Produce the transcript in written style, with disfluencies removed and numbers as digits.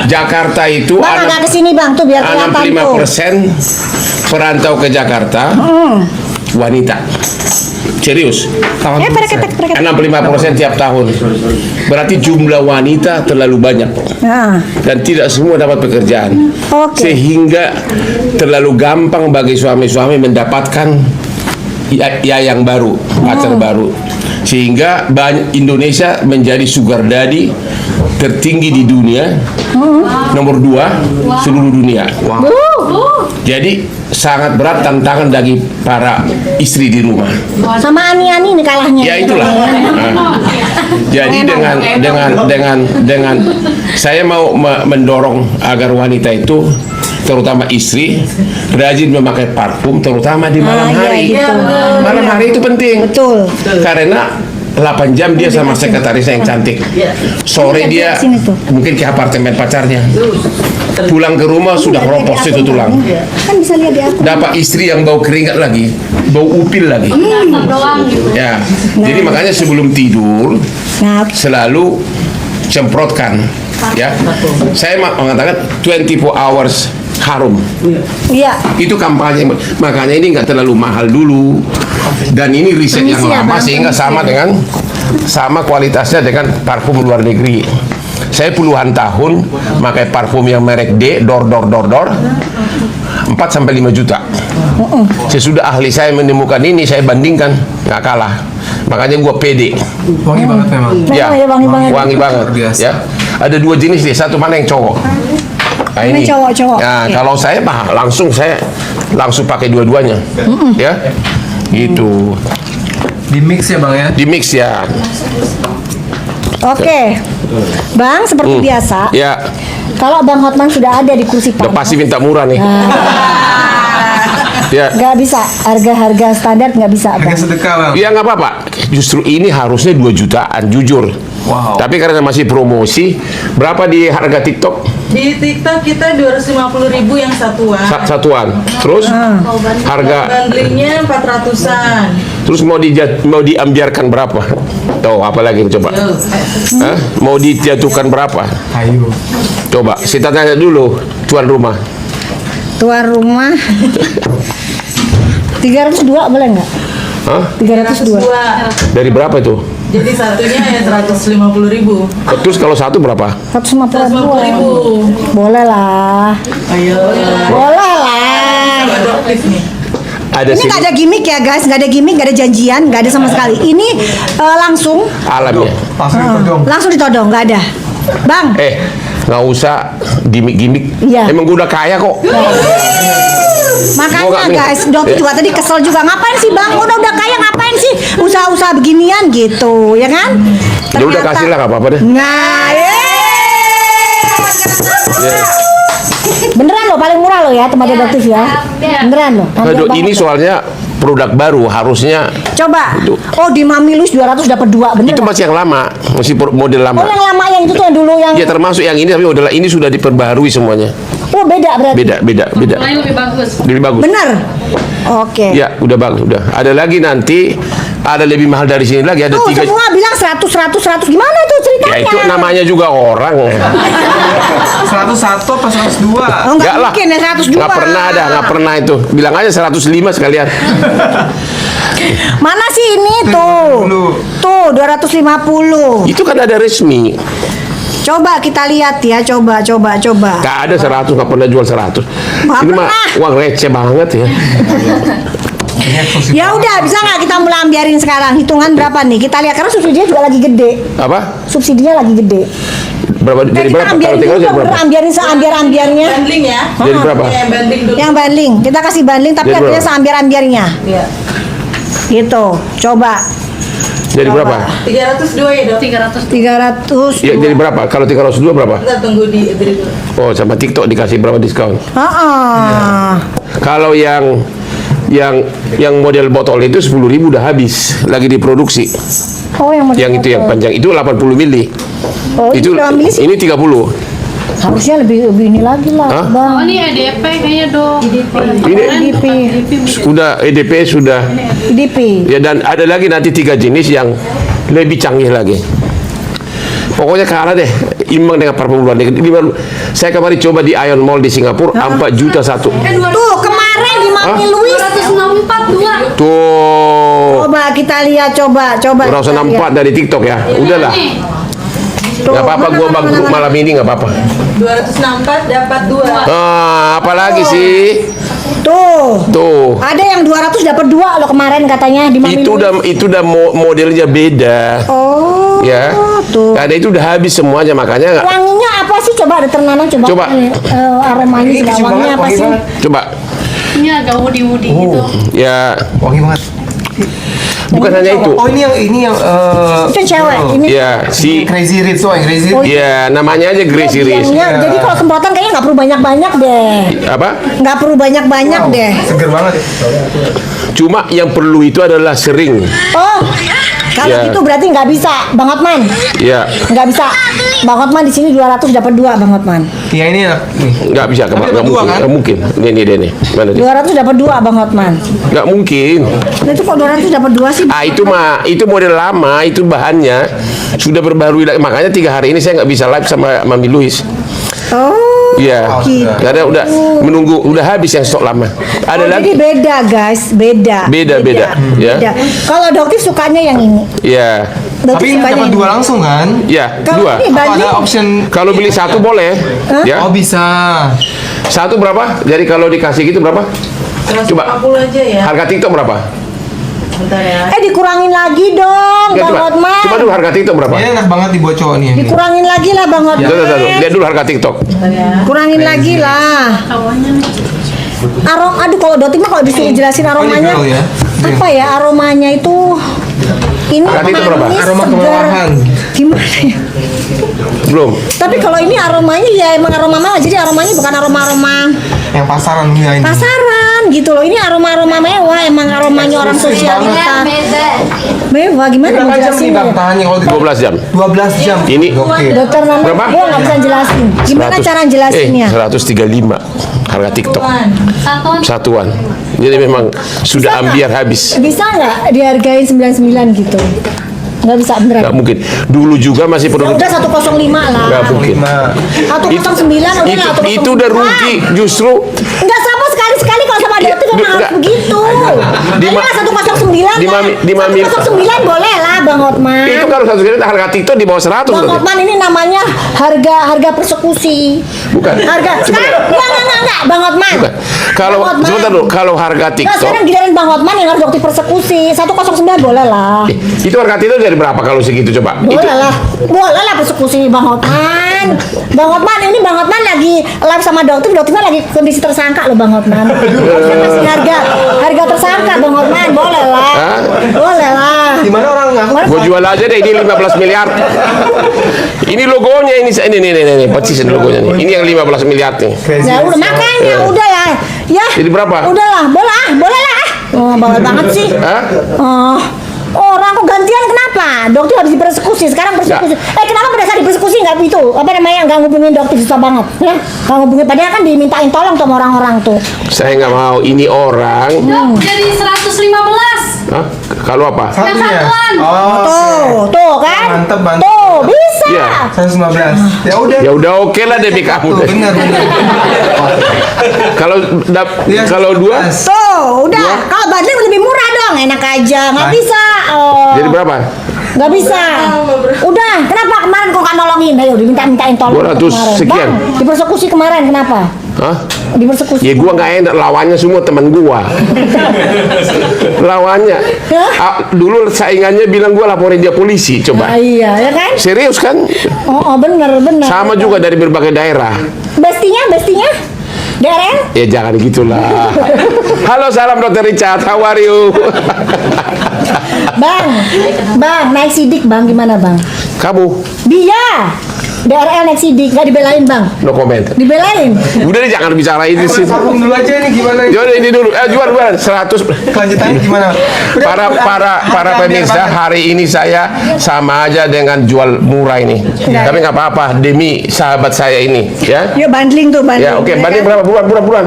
Jakarta itu Bang agak kesini bang tuh biar kelihatan tuh. 65% perantau ke Jakarta wanita. Serius. 65% tiap tahun. Berarti jumlah wanita terlalu banyak. Dan tidak semua dapat pekerjaan. Sehingga terlalu gampang bagi suami-suami mendapatkan yang baru, pacar baru. Sehingga Indonesia menjadi sugar daddy tertinggi di dunia, nomor 2 seluruh dunia. Jadi sangat berat tantangan bagi para istri di rumah. Sama Ani-Ani nih kalahnya. Ya itulah. Jadi dengan saya mau mendorong agar wanita itu, terutama istri, rajin memakai parfum, terutama di malam hari. Ya, gitu. Malam hari itu penting. Betul. Karena 8 jam dia sama sekretarisnya yang cantik. Sore dia mungkin ke apartemen pacarnya. Pulang ke rumah sudah ropos itu tulang. Kan bisa lihat di atas. Dapat istri yang bau keringat lagi, bau upil lagi. Ya. Jadi makanya sebelum tidur selalu semprotkan. Ya. Saya mengatakan 24 hours harum. Iya. Itu kampanye. Makanya ini nggak terlalu mahal dulu. Dan ini riset yang lama sehingga sama kualitasnya dengan parfum luar negeri. Saya puluhan tahun pakai parfum yang merek D, Dor 4 sampai 5 juta. Sesudah ahli saya menemukan ini, saya bandingkan, nggak kalah. Makanya gua pede. Wangi banget memang. Ya, wangi banget. Biasa. Ya. Ada 2 jenis nih, satu mana yang cowok? Nah, ini cowok. Nah, kalau saya langsung pakai dua-duanya. Ya. Gitu. Di mix ya bang ya? Di mix ya. Oke. Bang, seperti biasa. Ya. Kalau Bang Hotman sudah ada di kursi Udah panas. pasti minta murah nih. Ya. Nggak bisa, harga standar nggak bisa. Harga sedekah bang. Ya nggak apa-apa. Justru ini harusnya 2 jutaan, jujur. Wow. Tapi karena masih promosi, berapa di harga TikTok? Di TikTok kita 250.000 yang satuan. Satuan. Terus harga Bundlingnya 400-an. terus mau diambiarkan berapa? Tuh, apalagi coba. Hah? Mau dijatuhkan berapa? Ayo. Coba, kita tanya dulu tuan rumah. Tuan rumah 302 boleh nggak? Hah? 302. Dari berapa itu? Jadi satunya ya 150.000. Terus kalau satu berapa? 150.000. Boleh lah. Ayo. Boleh lah. Adoptif nih. Ada Ini nggak ada gimmick ya guys, nggak ada gimmick, nggak ada janjian, nggak ada sama sekali. Ini langsung alam ya. langsung ditodong, nggak ada. Bang. Nggak usah gimmick-gimmick. Iya. Emang gue udah kaya kok. Makanya guys, Doki juga tadi kesel juga. Ngapain sih bang? Udah kaya ngapain sih? Usaha-usaha beginian gitu, ya kan? Ya udah kasih lah, nggak apa-apa deh. Nah, beneran loh, paling murah loh ya tempat adoptif ya. Beneran loh. Aduh, ini soalnya produk baru, harusnya. Coba. Oh, di Mamilus 200 dapat 2, bener. Itu masih yang lama, masih model lama. Oh, yang lama yang itu tuh yang dulu yang. Ya termasuk yang ini, tapi model ini sudah diperbaharui semuanya. Oh, beda berarti. Beda. Lain lebih bagus. Lebih bagus. Bener. Oke. Ya, udah bagus, udah. Ada lagi nanti, ada lebih mahal dari sini lagi, ada Oh, 3. semua bilang 100 gimana itu ceritanya? Ya itu namanya juga orang. 101 apa 102? Oh, nggak lah. mungkin ya 102. Nggak pernah itu. Bilang aja 105 sekalian. Mana sih ini tuh? Tuh 250. Itu kan ada resmi. Coba kita lihat ya, coba. Nggak ada 100, nggak pernah jual 100. Nggak Ini mah pernah. uang receh banget ya. Ya udah, bisa nggak kita mulai ambiarin sekarang? Hitungan berapa nih? Kita lihat karena subsidinya juga lagi gede. Apa? Subsidinya lagi gede. Berapa? Jadi Kita berapa? Kalau ambiarin tinggal dulu, jadi berapa? ambiarin seambiar-ambiarnya. Bundling ya. Jadi berapa? Yang bundling dulu. Yang bundling, kita kasih bundling tapi Jadi harganya berapa? seambiar-ambiarnya. Iya. Gitu. Coba. Jadi berapa? 302 ya, Dok. 300. Ya, jadi berapa? Kalau 302 berapa? Kita tunggu di dulu. Oh, sama TikTok dikasih berapa diskon? Kalau yang model botol itu 10.000 udah habis, lagi diproduksi. Oh, yang model Yang itu yang panjang itu 80 mili. Oh, Itu udah ambil sih. ini 30. Harusnya lebih ini lagi lah, Hah? Bang. Oh, ini EDP kayaknya dong. Ini EDP. udah EDP sudah. EDP. Ya, dan ada lagi nanti 3 jenis yang lebih canggih lagi. Pokoknya kalah deh. imbang dengan perpuluhan. Saya kemarin coba di Ion Mall di Singapura, 4 juta satu. Tuh kemarin di Mami Louis 264 dua. Tuh. coba kita lihat coba 264 dari TikTok ya. Udahlah. Tuh, Gak apa-apa, gua bangkrut malam ini gak apa-apa. 264 dapat 2. Apalagi sih? Tuh. Ada yang 200 dapat 2 loh kemarin katanya di Mami Louis. Itu udah modelnya beda. Oh. Ya. Tuh. Karena itu udah habis semuanya, makanya Wanginya apa sih? Coba ada ternanam coba. Coba. Aromanya Ini juga kecium wanginya banget, apa wangi sih? banget. coba. Ini agak woody-woody gitu. Ya, Wangi banget. bukan hanya itu. Oh ini yang Itu cewek. Ini Ya, si Crazy Rich tuh, yang Crazy Rich. ya namanya aja Gracie Riz. Jadi kalau semprotan kayaknya nggak perlu banyak-banyak deh. Apa? Nggak perlu banyak-banyak deh. Seger banget. Cuma yang perlu itu adalah sering. Oh, kalau Ya. gitu berarti nggak bisa, Bang Hotman. Ya, Nggak bisa. Bang Hotman di sini 200 dapat 2, Bang Hotman. Iya ini enak. Nih. nggak bisa, Tapi nggak dapat dua, mungkin, kan? nggak mungkin. Ini dia nih, mana dia? 200 dapat 2, Bang Hotman. Nggak mungkin. Nah, itu kok 200 dapat 2 sih? Itu model lama, itu bahannya sudah berbarui lagi. Makanya 3 hari ini saya nggak bisa live sama Mami Louis. Oh. Iya, gitu. karena udah menunggu, udah habis yang stok lama. Ada Jadi lagi? beda guys, beda. Beda. Ya. Beda. Kalau dokter sukanya yang ini. Ya, Dokter Tapi ini sukanya dapat ini. 2 langsung kan? ya, Kalau 2. ini Atau balik. ada option? Kalau beli satu boleh, ya. Oh bisa. Satu berapa? Jadi kalau dikasih gitu berapa? Coba. 250 aja ya. Harga TikTok berapa? Bentar ya. Dikurangin lagi dong, Ya, Bang Hotman. coba dulu harga TikTok berapa? Ini enak banget dibuat cowok nih. Dikurangin lagi lah, Bang Hotman. Tuh. Lihat dulu harga TikTok. Bentar ya. Kurangin lagi lah. Aduh kalau Dotik mah kalau disuruh jelasin aromanya, girl ya? apa ya aromanya itu? Ini Aroma itu berapa? manis, Aroma segar. kemewahan. Gimana ya? Belum. Tapi kalau ini aromanya ya emang aroma mewah, jadi aromanya bukan aroma-aroma Yang pasaran ya ini. pasaran gitu loh. Ini aroma-aroma mewah, emang aromanya orang sosialita. Mewah, gimana mau Berapa jam nih jelasin bang ya? tahannya kalau 12 jam. 12 jam. Ini Oke. Dokter Nana, Berapa? gue nggak bisa jelasin. Gimana 100 cara jelasinnya? 135 harga TikTok. Satuan. Satuan. Jadi memang sudah Bisa ambiar nggak? habis. Bisa nggak dihargain 99 gitu? Nggak bisa beneran. Nggak mungkin. Dulu juga masih Ya produk. udah 105 lah. Nggak mungkin. 109 udah lah. Itu udah rugi justru. Enggak sama sekali-sekali kalau sama dokter memang harus Nggak. begitu. Di Ayo ma- lah 109 di lah. Mami- di Mami- 109 boleh lah Bang Hotman. Itu kalau satu kali harga TikTok di bawah 100. Bang berarti. Hotman ini namanya harga persekusi. Bukan. Harga sekarang enggak Bang Hotman. Bukan. Kalau Bang Hotman. sebentar dulu, kalau harga Nah, TikTok sekarang giliran Bang Hotman yang harus dokter persekusi. 109 boleh lah. itu harga TikTok dari berapa kalau segitu coba? Boleh Itu lah persekusi Bang Hotman. Bang Hotman ini Bang Hotman lagi live sama dokternya lagi kondisi tersangka loh Bang Hotman. Saya kasih harga tersangka Bang Hotman, boleh lah. Hah? Boleh lah. Gimana orang ngaku? Gue jual aja deh, ini 15 miliar. Ini logonya, ini persis logonya nih. Ini yang 15 miliar nih. Ya udah makanya udah ya. Ya. Jadi berapa? Udahlah, boleh lah. Oh, bawel banget sih. Hah? Oh. Orang kok gantian kenapa? Dokter habis dipersekusi, sekarang persekusi. Kenapa pada saat dipersekusi nggak itu? Apa namanya nggak ngubungin dokter susah banget? Ya, nggak ngubungin. Padahal kan dimintain tolong sama orang-orang tuh. Saya nggak mau. Ini orang. Dok, jadi 115. Hah? Kalau apa? Satunya. satuan. Oh, Tuh kan? Mantep. Tuh bisa. Iya. 115. Ya udah. Ya udah oke lah demi kamu Tuh, deh. benar. Kalau Iya, kalau 2 115. Tuh, udah. Dua. Kalau Badlin lebih murah dong, enak aja. Nggak Hah? bisa. Oh. jadi berapa? Nggak bisa. Udah. Kenapa kemarin kok nggak nolongin? Ayo dimintain tolong. 200 kemarin. sekian. Bang, dipersekusi kemarin kenapa? Hah? Dipersekusi. Ya gua nggak enak, lawannya semua teman gua. Lawannya. Dulu saingannya bilang gua laporin dia polisi, coba. Iya, ya kan? Serius kan? Oh, bener. Sama juga dari berbagai daerah. Bestinya? DRN? Ya jangan gitulah. Halo, salam Dr. Richard, how are you? Bang, naik sidik bang, gimana bang? Kamu Dia, DRL naik sidik, nggak dibelain bang? no comment. Dibelain? Udah deh, jangan bicara ini sih. Vakum dulu aja nih gimana? Yaudah ini dulu. Jual 100. Kelanjutannya gimana? Para pemirsa, hari ini saya sama aja dengan jual murah ini. Tapi nggak apa-apa demi sahabat saya ini, ya. Yuk bandling tuh bandling. Ya oke, banding berapa bulan?